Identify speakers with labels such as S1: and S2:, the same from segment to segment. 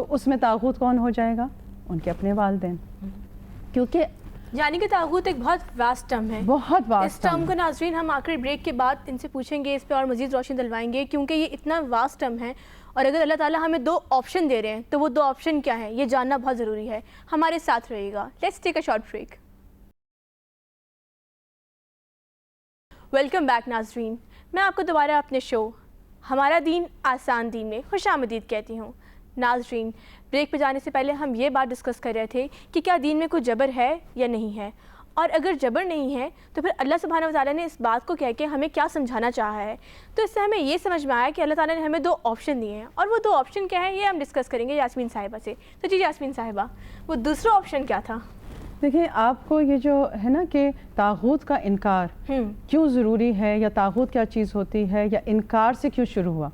S1: تو اس میں طاغوت کون ہو جائے گا؟ ان کے اپنے والدین. کیونکہ
S2: یعنی کہ طاغوت ایک بہت واسٹ ٹرم ہے.
S1: بہت
S2: اس
S1: واسٹ
S2: ٹرم کو ناظرین ہم آخری بریک کے بعد ان سے پوچھیں گے, اس پہ اور مزید روشنی دلوائیں گے, کیونکہ یہ اتنا واسٹ ٹرم ہے, اور اگر اللہ تعالیٰ ہمیں 2 آپشن دے رہے ہیں تو وہ 2 آپشن کیا ہیں یہ جاننا بہت ضروری ہے. ہمارے ساتھ رہیے گا. Let's take a short break. Welcome back ناظرین, میں آپ کو دوبارہ اپنے شو ہمارا دین آسان دین میں خوش آمدید کہتی ہوں. ناظرین, بریک پہ جانے سے پہلے ہم یہ بات ڈسکس کر رہے تھے کہ کیا دین میں کوئی جبر ہے یا نہیں ہے, اور اگر جبر نہیں ہے تو پھر اللہ سبحانہ و تعالیٰ نے اس بات کو کہہ کے ہمیں کیا سمجھانا چاہا ہے. تو اس سے ہمیں یہ سمجھ میں آیا کہ اللہ تعالیٰ نے ہمیں 2 آپشن دیے ہیں, اور وہ 2 آپشن کیا ہے یہ ہم ڈسکس کریں گے یاسمین صاحبہ سے. تو جی یاسمین صاحبہ, وہ دوسرا آپشن کیا تھا؟
S1: دیکھیں, آپ کو یہ جو ہے نا کہ طاغوت کا انکار کیوں ضروری ہے, یا طاغوت کیا چیز ہوتی ہے, یا انکار سے کیوں شروع ہوا.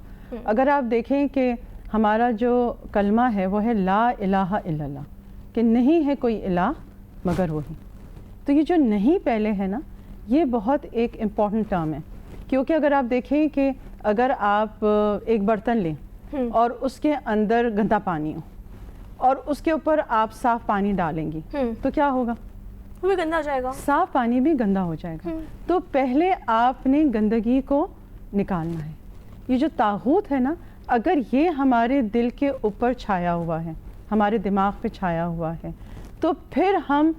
S1: اگر آپ دیکھیں کہ ہمارا جو کلمہ ہے وہ ہے لا الہ الا اللہ, کہ نہیں ہے کوئی الہ مگر وہی. تو یہ جو نہیں پہلے ہے نا, یہ بہت ایک امپورٹنٹ ٹرم ہے. کیونکہ اگر آپ دیکھیں کہ اگر آپ ایک برتن لیں اور اس کے اندر گندا پانی ہو اور اس کے اوپر آپ صاف پانی ڈالیں گی تو کیا ہوگا؟
S2: وہ بھی گندا ہو جائے گا,
S1: صاف پانی بھی گندا ہو جائے گا. تو پہلے آپ نے گندگی کو نکالنا ہے. یہ جو طاغوت ہے نا, اگر یہ ہمارے دل کے اوپر چھایا ہوا ہے, ہمارے دماغ پہ چھایا ہوا ہے, تو پھر ہم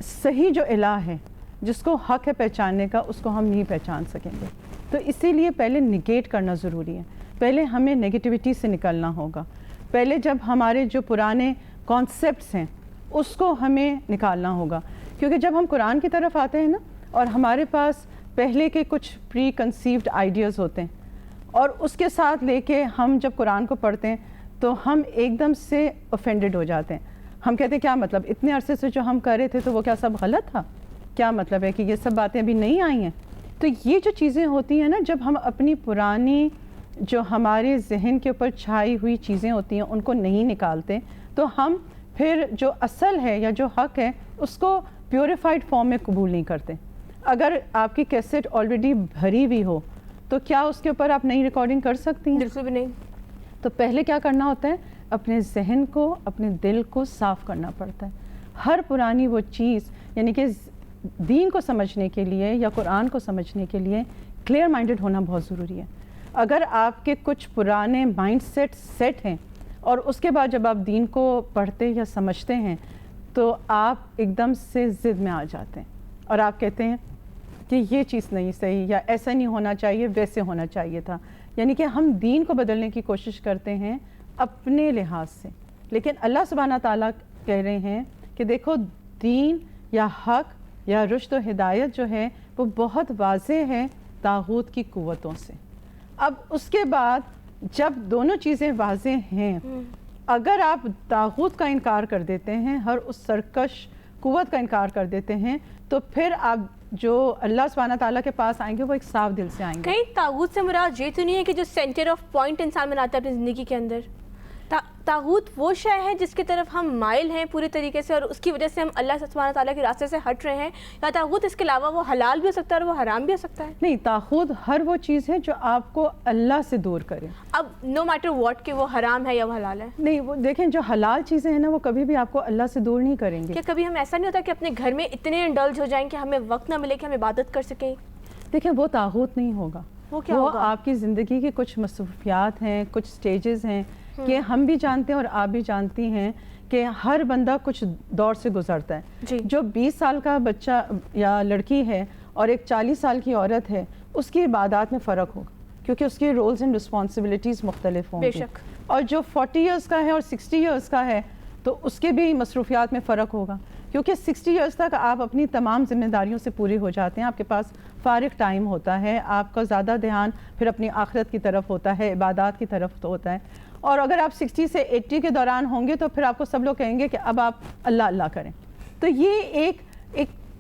S1: صحیح جو الہ ہے جس کو حق ہے پہچاننے کا, اس کو ہم نہیں پہچان سکیں گے. تو اسی لیے پہلے نگیٹ کرنا ضروری ہے. پہلے ہمیں نیگیٹیوٹی سے نکلنا ہوگا. پہلے جب ہمارے جو پرانے کانسیپٹس ہیں اس کو ہمیں نکالنا ہوگا. کیونکہ جب ہم قرآن کی طرف آتے ہیں نا, اور ہمارے پاس پہلے کے کچھ پری کنسیوڈ آئیڈیاز ہوتے ہیں, اور اس کے ساتھ لے کے ہم جب قرآن کو پڑھتے ہیں تو ہم ایک دم سے اوفینڈڈ ہو جاتے ہیں. ہم کہتے ہیں کیا مطلب, اتنے عرصے سے جو ہم کر رہے تھے تو وہ کیا سب غلط تھا؟ کیا مطلب ہے کہ یہ سب باتیں ابھی نہیں آئی ہیں؟ تو یہ جو چیزیں ہوتی ہیں نا, جب ہم اپنی پرانی جو ہمارے ذہن کے اوپر چھائی ہوئی چیزیں ہوتی ہیں ان کو نہیں نکالتے, تو ہم پھر جو اصل ہے یا جو حق ہے اس کو پیوریفائڈ فارم میں قبول نہیں کرتے. اگر آپ کی کیسٹ آلریڈی بھری ہوئی ہو تو کیا اس کے اوپر آپ نئی ریکارڈنگ کر سکتی ہیں؟
S2: بالکل بھی نہیں.
S1: تو پہلے کیا کرنا ہوتا ہے, اپنے ذہن کو, اپنے دل کو صاف کرنا پڑتا ہے. ہر پرانی وہ چیز, یعنی کہ دین کو سمجھنے کے لیے یا قرآن کو سمجھنے کے لیے کلیئر مائنڈڈ ہونا بہت ضروری ہے. اگر آپ کے کچھ پرانے مائنڈ سیٹ ہیں اور اس کے بعد جب آپ دین کو پڑھتے یا سمجھتے ہیں تو آپ ایک دم سے ضد میں آ جاتے ہیں اور آپ کہتے ہیں کہ یہ چیز نہیں صحیح, یا ایسا نہیں ہونا چاہیے, ویسے ہونا چاہیے تھا. یعنی کہ ہم دین کو بدلنے کی کوشش کرتے ہیں اپنے لحاظ سے, لیکن اللہ سبحانہ تعالیٰ کہہ رہے ہیں کہ دیکھو دین یا حق یا رشد و ہدایت جو ہے وہ بہت واضح ہے طاغوت کی قوتوں سے. اب اس کے بعد جب دونوں چیزیں واضح ہیں, اگر آپ طاغوت کا انکار کر دیتے ہیں, ہر اس سرکش قوت کا انکار کر دیتے ہیں, تو پھر آپ جو اللہ سبحانہ تعالیٰ کے پاس آئیں گے وہ ایک صاف دل سے آئیں گے.
S2: کہیں طاغوت سے مراد یہ تو نہیں ہے کہ جو سینٹر آف پوائنٹ انسان بناتا ہے اپنی زندگی کے اندر؟ طاغوت وہ شے ہے جس کی طرف ہم مائل ہیں پورے طریقے سے اور اس کی وجہ سے ہم اللہ سبحانہ تعالیٰ کے راستے سے ہٹ رہے ہیں, یا طاغوت اس کے علاوہ وہ حلال بھی ہو سکتا ہے اور وہ حرام بھی ہو سکتا ہے؟
S1: نہیں, طاغوت ہر وہ چیز ہے جو آپ کو اللہ سے دور کرے.
S2: اب نو میٹر واٹ کہ وہ حرام ہے یا وہ حلال ہے.
S1: نہیں, وہ دیکھیں جو حلال چیزیں ہیں نا وہ کبھی بھی آپ کو اللہ سے دور نہیں کریں گے.
S2: کیا کبھی ہم ایسا نہیں ہوتا کہ اپنے گھر میں اتنے انڈلج ہو جائیں کہ ہمیں وقت نہ ملے کہ ہم عبادت کر سکیں؟
S1: دیکھیں وہ طاغوت نہیں ہوگا,
S2: وہ کیا ہوگا؟
S1: آپ کی زندگی کے کچھ مصروفیات ہیں, کچھ سٹیجز ہیں کہ ہم بھی جانتے ہیں اور آپ بھی جانتی ہیں کہ ہر بندہ کچھ دور سے گزرتا ہے. جو 20 سال کا بچہ یا لڑکی ہے اور ایک 40 سال کی عورت ہے, اس کی عبادات میں فرق ہوگا کیونکہ اس کی رولز اینڈ رسپانسبلٹیز مختلف ہوں گی.
S2: بے شک.
S1: اور جو 40 ایئرس کا ہے اور 60 ایئرس کا ہے تو اس کے بھی مصروفیات میں فرق ہوگا, کیونکہ 60 ایئرس تک آپ اپنی تمام ذمہ داریوں سے پورے ہو جاتے ہیں, آپ کے پاس فارغ ٹائم ہوتا ہے, آپ کا زیادہ دھیان پھر اپنی آخرت کی طرف ہوتا ہے, عبادات کی طرف تو ہوتا ہے. اور اگر آپ 60 سے 80 کے دوران ہوں گے تو پھر آپ کو سب لوگ کہیں گے کہ اب آپ اللہ اللہ کریں. تو یہ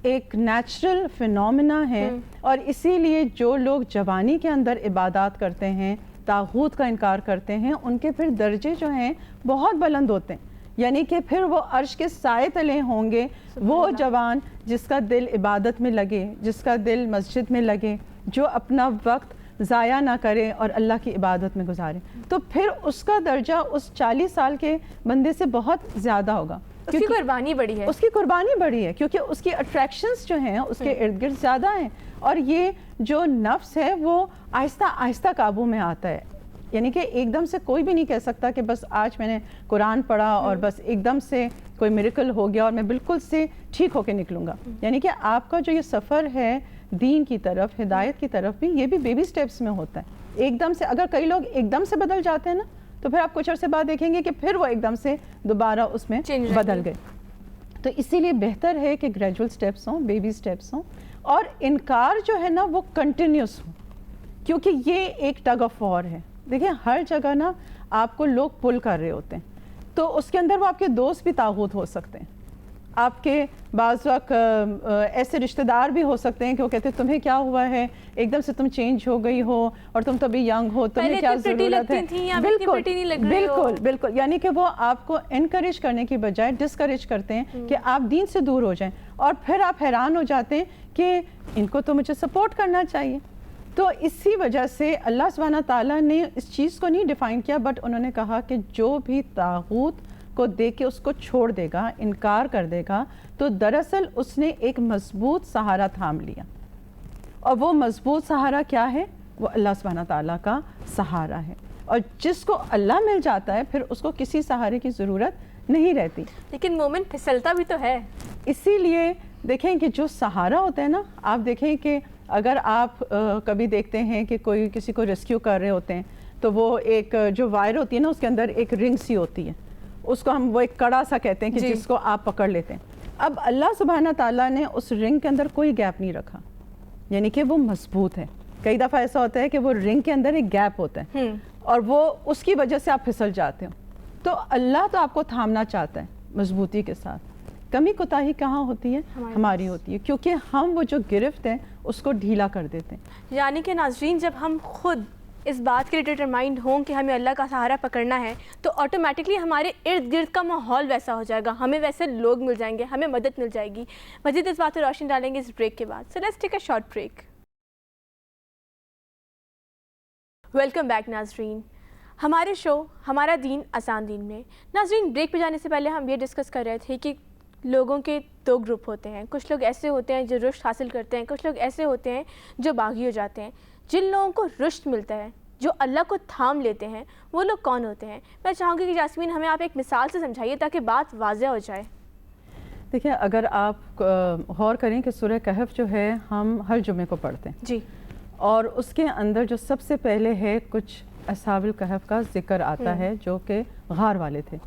S1: ایک نیچرل فینومینا ہے, اور اسی لیے جو لوگ جوانی کے اندر عبادات کرتے ہیں, طاغوت کا انکار کرتے ہیں, ان کے پھر درجے جو ہیں بہت بلند ہوتے ہیں. یعنی کہ پھر وہ عرش کے سائے تلے ہوں گے وہ جوان جس کا دل عبادت میں لگے, جس کا دل مسجد میں لگے, جو اپنا وقت ضائع نہ کریں اور اللہ کی عبادت میں گزاریں, تو پھر اس کا درجہ اس 40 سال کے بندے سے بہت زیادہ ہوگا.
S2: اس کی قربانی بڑی ہے,
S1: اس کی قربانی بڑی ہے, کیونکہ اس کی اٹریکشنز جو ہیں اس کے ارد گرد زیادہ ہیں, اور یہ جو نفس ہے وہ آہستہ آہستہ قابو میں آتا ہے. یعنی کہ ایک دم سے کوئی بھی نہیں کہہ سکتا کہ بس آج میں نے قرآن پڑھا اور بس ایک دم سے کوئی میریکل ہو گیا اور میں بالکل سے ٹھیک ہو کے نکلوں گا. یعنی کہ آپ کا جو یہ سفر ہے دین کی طرف, ہدایت کی طرف بھی, یہ بھی بیبی سٹیپس میں ہوتا ہے. ایک دم سے اگر کئی لوگ ایک دم سے بدل جاتے ہیں نا, تو پھر آپ کچھ عرصے بعد دیکھیں گے کہ پھر وہ ایک دم سے دوبارہ اس میں بدل گئے. تو اسی لیے بہتر ہے کہ گریجول سٹیپس ہوں, بیبی سٹیپس ہوں, اور انکار جو ہے نا وہ کنٹینیوس ہو, کیونکہ یہ ایک ٹگ آف وار ہے. دیکھیں ہر جگہ نا آپ کو لوگ پل کر رہے ہوتے ہیں, تو اس کے اندر وہ آپ کے دوست بھی طاغوت ہو سکتے ہیں, آپ کے بعض وقت ایسے رشتہ دار بھی ہو سکتے ہیں کہ وہ کہتے ہیں تمہیں کیا ہوا ہے, ایک دم سے تم چینج ہو گئی ہو اور تم تو ابھی ینگ ہو, تمہیں کیا ضرورت ہے. بالکل بالکل, یعنی کہ وہ آپ کو انکریج کرنے کی بجائے ڈسکریج کرتے ہیں کہ آپ دین سے دور ہو جائیں, اور پھر آپ حیران ہو جاتے ہیں کہ ان کو تو مجھے سپورٹ کرنا چاہیے. تو اسی وجہ سے اللہ سبحانہ تعالیٰ نے اس چیز کو نہیں ڈیفائن کیا, بٹ انہوں نے کہا کہ جو بھی طاغوت کو دیکھ کے اس کو چھوڑ دے گا, انکار کر دے گا, تو دراصل اس نے ایک مضبوط سہارا تھام لیا. اور وہ مضبوط سہارا کیا ہے؟ وہ اللہ سبحانہ تعالیٰ کا سہارا ہے. اور جس کو اللہ مل جاتا ہے پھر اس کو کسی سہارے کی ضرورت نہیں رہتی.
S2: لیکن مومن پھسلتا بھی تو ہے.
S1: اسی لیے دیکھیں کہ جو سہارا ہوتا ہے نا, آپ دیکھیں کہ اگر آپ کبھی دیکھتے ہیں کہ کوئی کسی کو ریسکیو کر رہے ہوتے ہیں, تو وہ ایک جو وائر ہوتی ہے نا اس کے اندر ایک رنگ سی ہوتی ہے, اس کو ہم وہ ایک کڑا سا کہتے ہیں کہ جس کو آپ پکڑ لیتے ہیں. اب اللہ سبحانہ تعالیٰ نے اس رنگ کے اندر کوئی گیپ نہیں رکھا, یعنی کہ وہ مضبوط ہے. کئی دفعہ ایسا ہوتا ہے کہ وہ رنگ کے اندر ایک گیپ ہوتا ہے اور وہ اس کی وجہ سے آپ پھسل جاتے ہو. تو اللہ تو آپ کو تھامنا چاہتا ہے مضبوطی کے ساتھ. کمی کوتاہی کہاں ہوتی ہے؟ ہماری ہوتی ہے, کیونکہ ہم وہ جو گرفت ہے اس کو ڈھیلا کر دیتے ہیں.
S2: یعنی کہ ناظرین, جب ہم خود اس بات کے لیے ڈٹرمائنڈ ہوں کہ ہمیں اللہ کا سہارا پکڑنا ہے, تو آٹومیٹکلی ہمارے ارد گرد کا ماحول ویسا ہو جائے گا, ہمیں ویسے لوگ مل جائیں گے, ہمیں مدد مل جائے گی. مزید اس بات پر روشنی ڈالیں گے اس بریک کے بعد. So let's take a short break. Welcome back ناظرین, ہمارے شو ہمارا دین آسان دین میں. ناظرین, بریک پہ جانے سے پہلے ہم یہ ڈسکس کر رہے تھے کہ لوگوں کے دو گروپ ہوتے ہیں. کچھ لوگ ایسے ہوتے ہیں جو رشد حاصل کرتے ہیں, کچھ لوگ ایسے ہوتے ہیں جو باغی ہو جاتے ہیں. جن لوگوں کو رشد ملتا ہے, جو اللہ کو تھام لیتے ہیں, وہ لوگ کون ہوتے ہیں؟ میں چاہوں گی کہ جاسمین ہمیں آپ ایک مثال سے سمجھائیے تاکہ بات واضح ہو جائے.
S1: دیکھیں, اگر آپ غور کریں کہ سورہ کہف جو ہے ہم ہر جمعے کو پڑھتے ہیں
S2: جی,
S1: اور اس کے اندر جو سب سے پہلے ہے کچھ اصحاب الکہف کا ذکر آتا ہے جو کہ غار والے تھے.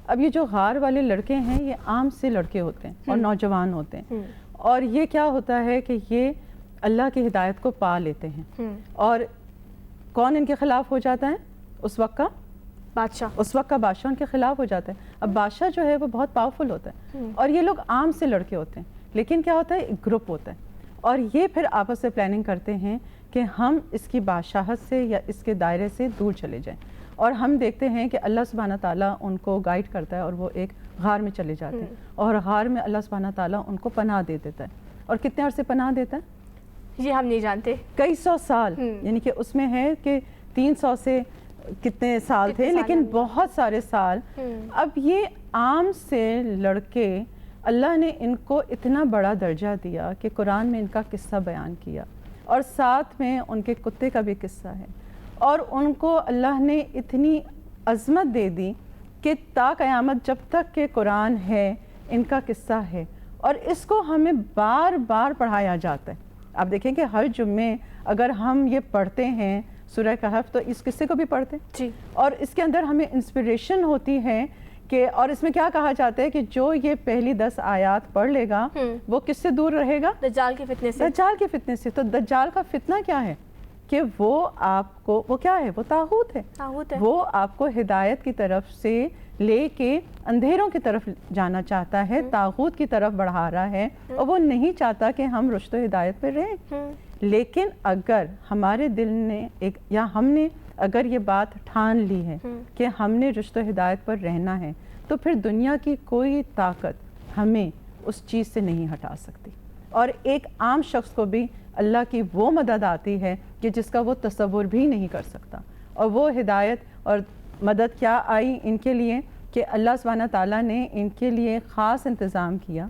S1: اب یہ جو غار والے لڑکے ہیں یہ عام سے لڑکے ہوتے ہیں اور نوجوان ہوتے ہیں, اور یہ کیا ہوتا ہے کہ یہ اللہ کی ہدایت کو پا لیتے ہیں. اور کون ان کے خلاف ہو جاتا ہے؟ اس وقت کا
S2: بادشاہ.
S1: اس وقت کا بادشاہ ان کے خلاف ہو جاتا ہے. اب بادشاہ جو ہے وہ بہت پاورفل ہوتا ہے, اور یہ لوگ عام سے لڑکے ہوتے ہیں, لیکن کیا ہوتا ہے ایک گروپ ہوتا ہے, اور یہ پھر آپس سے پلاننگ کرتے ہیں کہ ہم اس کی بادشاہت سے یا اس کے دائرے سے دور چلے جائیں. اور ہم دیکھتے ہیں کہ اللہ سبحانہ تعالیٰ ان کو گائیڈ کرتا ہے اور وہ ایک غار میں چلے جاتے ہیں, اور غار میں اللہ سبحانہ تعالیٰ ان کو پناہ دے دیتا ہے. اور کتنے عرصے پناہ دیتا ہے
S2: یہ ہم نہیں جانتے.
S1: کئی سو سال, یعنی کہ اس میں ہے کہ 300 سے کتنے سال تھے, لیکن بہت سارے سال. اب یہ عام سے لڑکے, اللہ نے ان کو اتنا بڑا درجہ دیا کہ قرآن میں ان کا قصہ بیان کیا, اور ساتھ میں ان کے کتے کا بھی قصہ ہے, اور ان کو اللہ نے اتنی عظمت دے دی کہ تا قیامت جب تک کہ قرآن ہے ان کا قصہ ہے, اور اس کو ہمیں بار بار پڑھایا جاتا ہے. آپ دیکھیں کہ ہر جمعے اگر ہم یہ پڑھتے ہیں سورہ کہف تو اس قصے کو بھی پڑھتے ہیں
S2: جی,
S1: اور اس کے اندر ہمیں انسپریشن ہوتی ہے کہ, اور اس میں کیا کہا جاتا ہے کہ جو یہ پہلی 10 آیات پڑھ لے گا وہ کس سے دور رہے گا؟
S2: دجال کے فتنے سے.
S1: دجال کے فتنے سے. تو دجال کا فتنہ کیا ہے کہ وہ آپ کو, وہ کیا ہے, وہ طاغوت ہے. وہ آپ کو ہدایت کی طرف سے لے کے اندھیروں کی طرف جانا چاہتا ہے, طاغوت کی طرف بڑھا رہا ہے, اور وہ نہیں چاہتا کہ ہم رشد و ہدایت پہ رہیں. لیکن اگر ہمارے دل نے ایک, یا ہم نے اگر یہ بات ٹھان لی ہے کہ ہم نے رشد و ہدایت پر رہنا ہے, تو پھر دنیا کی کوئی طاقت ہمیں اس چیز سے نہیں ہٹا سکتی. اور ایک عام شخص کو بھی اللہ کی وہ مدد آتی ہے کہ جس کا وہ تصور بھی نہیں کر سکتا. اور وہ ہدایت اور مدد کیا آئی ان کے لیے کہ اللہ سبحانہ تعالیٰ نے ان کے لیے خاص انتظام کیا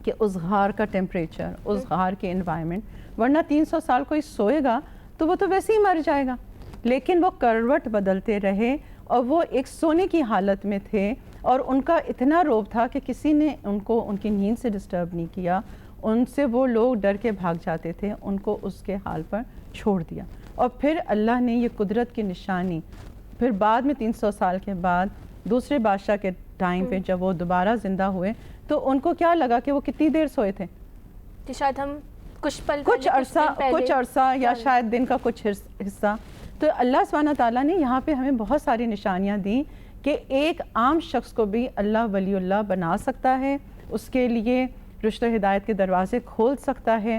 S1: کہ اس غار کا ٹیمپریچر، اس غار کے انوائرمنٹ، ورنہ 300 سال کوئی سوئے گا تو وہ تو ویسے ہی مر جائے گا. لیکن وہ کروٹ بدلتے رہے اور وہ ایک سونے کی حالت میں تھے اور ان کا اتنا روب تھا کہ کسی نے ان کو ان کی نیند سے ڈسٹرب نہیں کیا. ان سے وہ لوگ ڈر کے بھاگ جاتے تھے، ان کو اس کے حال پر چھوڑ دیا. اور پھر اللہ نے یہ قدرت کی نشانی پھر بعد میں 300 سال کے بعد دوسرے بادشاہ کے ٹائم پہ جب وہ دوبارہ زندہ ہوئے تو ان کو کیا لگا کہ وہ کتنی دیر سوئے تھے؟
S2: کہ شاید ہم
S1: کچھ عرصہ یا شاید دن کا کچھ حصہ. تو اللہ سبحانہ تعالیٰ نے یہاں پہ ہمیں بہت ساری نشانیاں دیں کہ ایک عام شخص کو بھی اللہ ولی اللہ بنا سکتا ہے، اس کے لیے رشد و ہدایت کے دروازے کھول سکتا ہے.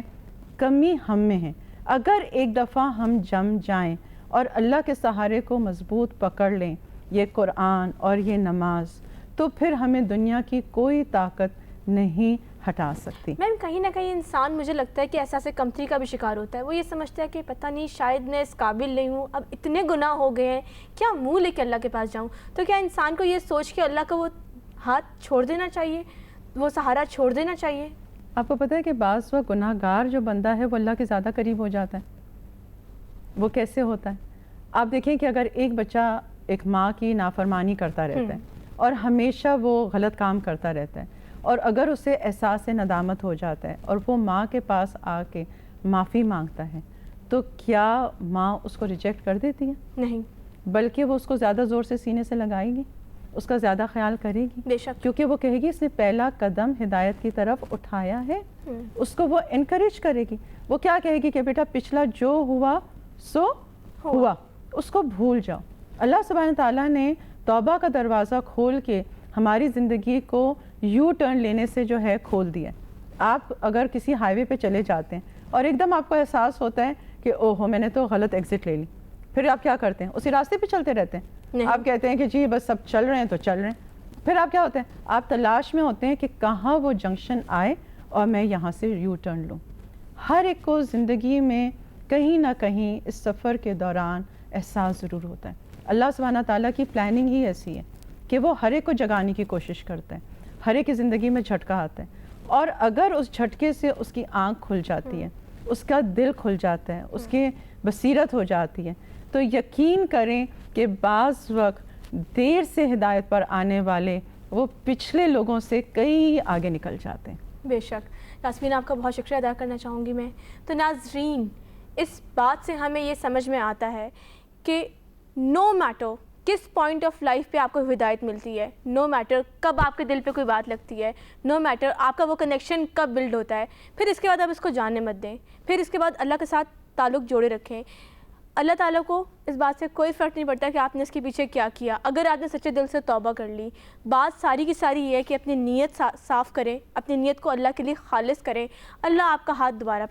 S1: کمی ہم میں ہے. اگر ایک دفعہ ہم جم جائیں اور اللہ کے سہارے کو مضبوط پکڑ لیں، یہ قرآن اور یہ نماز، تو پھر ہمیں دنیا کی کوئی طاقت نہیں ہٹا سکتی.
S2: میم کہیں نہ کہیں انسان مجھے لگتا ہے کہ احساس کمتری کا بھی شکار ہوتا ہے. وہ یہ سمجھتا ہے کہ پتہ نہیں شاید میں اس قابل نہیں ہوں، اب اتنے گناہ ہو گئے ہیں، کیا منہ لے کے اللہ کے پاس جاؤں. تو کیا انسان کو یہ سوچ کے اللہ کا وہ ہاتھ چھوڑ دینا چاہیے، وہ سہارا چھوڑ دینا چاہیے؟
S1: آپ کو پتہ ہے کہ بعض وقت گناہ گار جو بندہ ہے وہ اللہ کے زیادہ قریب ہو جاتا ہے. وہ کیسے ہوتا ہے؟ آپ دیکھیں کہ اگر ایک بچہ ایک ماں کی نافرمانی کرتا رہتا ہے اور ہمیشہ وہ غلط کام کرتا رہتا ہے، اور اگر اسے احساس ندامت ہو جاتا ہے اور وہ ماں کے پاس آ کے معافی مانگتا ہے، تو کیا ماں اس کو ریجیکٹ کر دیتی ہے؟
S2: نہیں،
S1: بلکہ وہ اس کو زیادہ زور سے سینے سے لگائے گی، اس کا زیادہ خیال کرے گی.
S2: بے شک.
S1: کیونکہ وہ کہے گی اس نے پہلا قدم ہدایت کی طرف اٹھایا ہے. اس کو وہ انکریج کرے گی. وہ کیا کہے گی کہ بیٹا پچھلا جو ہوا سو ہوا، اس کو بھول جاؤ. اللہ سبحانہ تعالیٰ نے توبہ کا دروازہ کھول کے ہماری زندگی کو یو ٹرن لینے سے جو ہے کھول دیا. آپ اگر کسی ہائی وے پہ چلے جاتے ہیں اور ایک دم آپ کو احساس ہوتا ہے کہ اوہو میں نے تو غلط ایگزٹ لے لی، پھر آپ کیا کرتے ہیں؟ اسی راستے پہ چلتے رہتے ہیں. آپ کہتے ہیں کہ جی بس سب چل رہے ہیں تو چل رہے ہیں. پھر آپ کیا ہوتے ہیں؟ آپ تلاش میں ہوتے ہیں کہ کہاں وہ جنکشن آئے اور میں یہاں سے یو ٹرن لوں. ہر ایک کو زندگی میں کہیں نہ کہیں اس سفر کے دوران احساس ضرور ہوتا ہے. اللہ سبحانہ تعالیٰ کی پلاننگ ہی ایسی ہے کہ وہ ہر ایک کو جگانے کی کوشش کرتا ہے. ہر ایک کی زندگی میں جھٹکا آتا ہے، اور اگر اس جھٹکے سے اس کی آنکھ کھل جاتی ہے، اس کا دل کھل جاتا ہے، اس کی بصیرت ہو جاتی ہے، تو یقین کریں کہ بعض وقت دیر سے ہدایت پر آنے والے وہ پچھلے لوگوں سے کئی آگے نکل جاتے ہیں.
S2: بے شک. یاسمین آپ کا بہت شکریہ ادا کرنا چاہوں گی میں. تو ناظرین، اس بات سے ہمیں یہ سمجھ میں آتا ہے کہ نو میٹر کس پوائنٹ آف لائف پہ آپ کو ہدایت ملتی ہے، نو میٹر کب آپ کے دل پہ کوئی بات لگتی ہے، نو میٹر آپ کا وہ کنیکشن کب بلڈ ہوتا ہے، پھر اس کے بعد آپ اس کو جاننے مت دیں، پھر اس کے بعد اللہ کے ساتھ تعلق جوڑے رکھیں. اللہ تعالیٰ کو اس بات سے کوئی فرق نہیں پڑتا کہ آپ نے اس کے پیچھے کیا کیا. اگر آپ نے سچے دل سے توبہ کر لی، بات ساری کی ساری یہ ہے کہ اپنی نیت صاف کریں، اپنی نیت کو اللہ کے لیے خالص کریں. اللہ آپ کا ہاتھ دوبارہ